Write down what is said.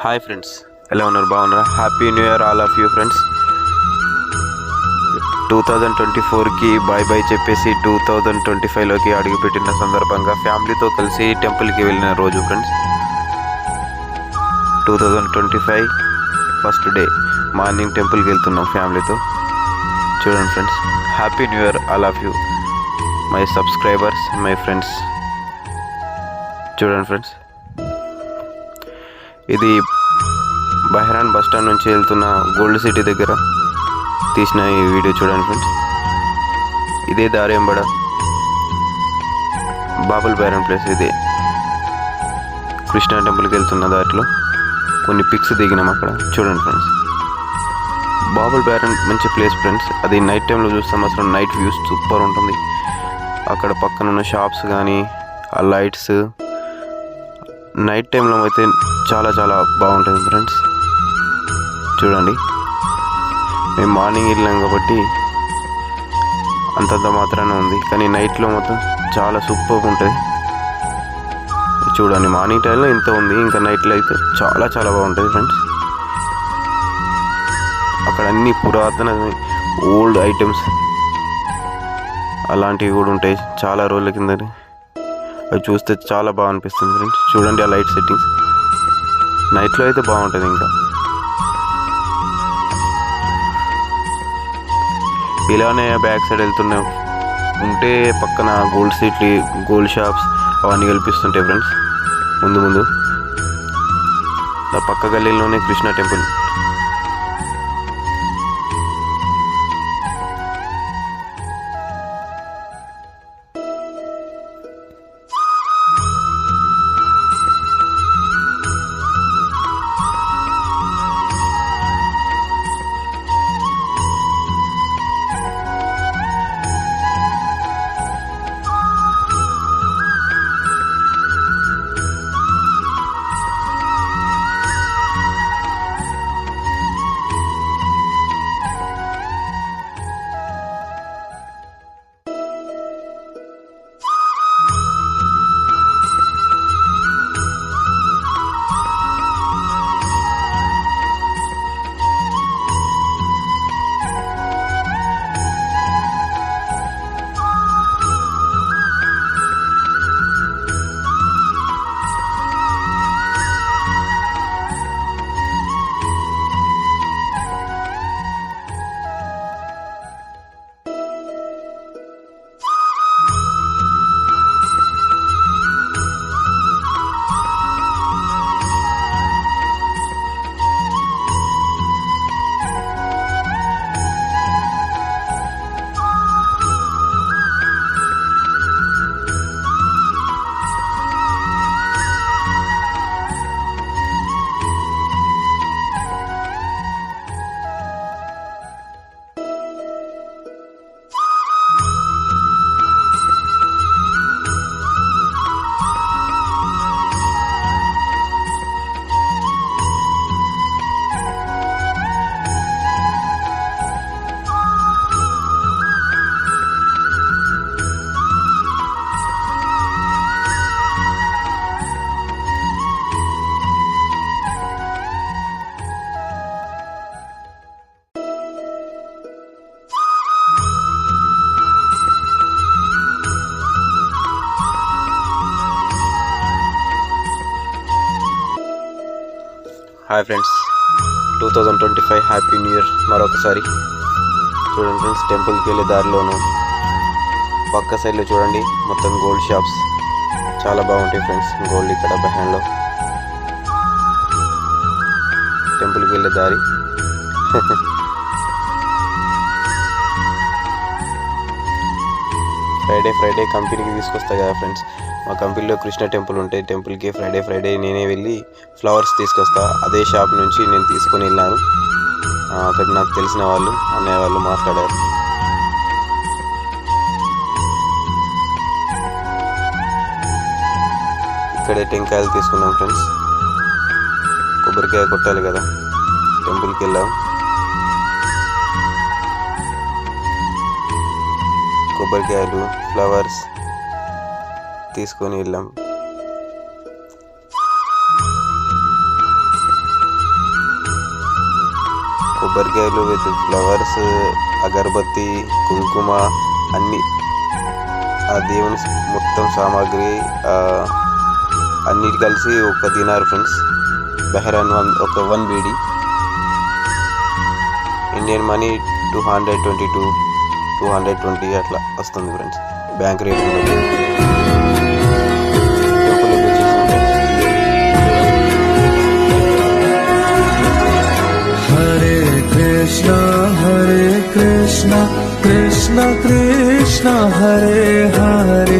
Hi friends, ఎలా ఉన్నారు? బాగున్నారా? Happy new year all of you friends. 2024కి బాయ్ బాయ్ చెప్పేసి 2025లోకి అడుగుపెట్టిన సందర్భంగా ఫ్యామిలీతో కలిసి టెంపుల్కి వెళ్ళిన రోజు ఫ్రెండ్స్. 2025 ఫస్ట్ డే మార్నింగ్ టెంపుల్కి వెళ్తున్నాం ఫ్యామిలీతో. చూడండి friends, happy new year all of you my subscribers, my friends. చూడండి ఫ్రెండ్స్, ఇది బహ్రాన్ బస్ స్టాండ్ నుంచి వెళ్తున్న గోల్డ్ సిటీ దగ్గర తీసిన ఈ వీడియో. చూడండి ఫ్రెండ్స్, ఇదే దారి ఎంబడ బాబుల్ బైరన్ ప్లేస్. ఇదే కృష్ణా టెంపుల్కి వెళ్తున్న దారిలో కొన్ని పిక్స్ దిగినాం అక్కడ. చూడండి ఫ్రెండ్స్, బాబుల్ బైరన్ మంచి ప్లేస్ ఫ్రెండ్స్. అది నైట్ టైంలో చూస్తాం, అసలు నైట్ వ్యూస్ సూపర్ ఉంటుంది. అక్కడ పక్కన ఉన్న షాప్స్ కానీ ఆ లైట్స్ నైట్ టైంలో అయితే చాలా చాలా బాగుంటుంది ఫ్రెండ్స్. చూడండి, మేము మార్నింగ్ వెళ్ళాం కాబట్టి అంతంత మాత్రానే ఉంది, కానీ నైట్లో మొత్తం చాలా సూపర్గా ఉంటుంది. చూడండి, మార్నింగ్ టైంలో ఇంత ఉంది, ఇంకా నైట్లో అయితే చాలా చాలా బాగుంటుంది ఫ్రెండ్స్. అక్కడ అన్ని పురాతన ఓల్డ్ ఐటమ్స్ అలాంటివి కూడా ఉంటాయి, చాలా రోజుల కింద. అవి చూస్తే చాలా బాగా అనిపిస్తుంది ఫ్రెండ్స్. చూడండి ఆ లైట్ సెట్టింగ్స్ నైట్లో అయితే బాగుంటుంది. ఇంకా ఇలానే బ్యాక్ సైడ్ వెళ్తున్నాం ఉంటే పక్కన గోల్డ్ సిటీ, గోల్డ్ షాప్స్ అవన్నీ కల్పిస్తుంటాయి ఫ్రెండ్స్. ముందు ముందు ఆ పక్క గల్లీలోనే Krishna temple. Hi friends, 2025 happy new year మరొకసారి. చూడండి ఫ్రెండ్స్, టెంపుల్కి వెళ్ళే దారిలోను పక్క సైడ్లో చూడండి మొత్తం గోల్డ్ షాప్స్ చాలా బాగుంటాయి ఫ్రెండ్స్. గోల్డ్ ఇక్కడ బహ్రాన్లో టెంపుల్కి వెళ్ళే దారి. ఫ్రైడే కంపెనీకి తీసుకొస్తా కదా ఫ్రెండ్స్. మా కంపెనీలో కృష్ణ టెంపుల్ ఉంటాయి. టెంపుల్కి ఫ్రైడే నేనే వెళ్ళి ఫ్లవర్స్ తీసుకొస్తా. అదే షాప్ నుంచి నేను తీసుకొని వెళ్ళాను. అక్కడ నాకు తెలిసిన వాళ్ళు, అన్నయ్య వాళ్ళు మాట్లాడారు. ఇక్కడే టెంకాయలు తీసుకున్నాం ఫ్రెండ్స్. కొబ్బరికాయ కొట్టాలి కదా, టెంపుల్కి వెళ్ళాం. కొబ్బరికాయలు, ఫ్లవర్స్ తీసుకొని వెళ్ళాం. కొబ్బరికాయలు విత్ ఫ్లవర్స్, అగరబత్తి, కుంకుమ అన్నీ ఆ దేవుని మొత్తం సామాగ్రి అన్నిటి కలిసి ఒక దినార్ ఫ్రెండ్స్. బెహ్రాన్ ఒక 1 BD ఇండియన్ మనీ 222 220 అట్లా వస్తుంది friends bank rate. Hare Krishna Hare Krishna Krishna Krishna Hare Hare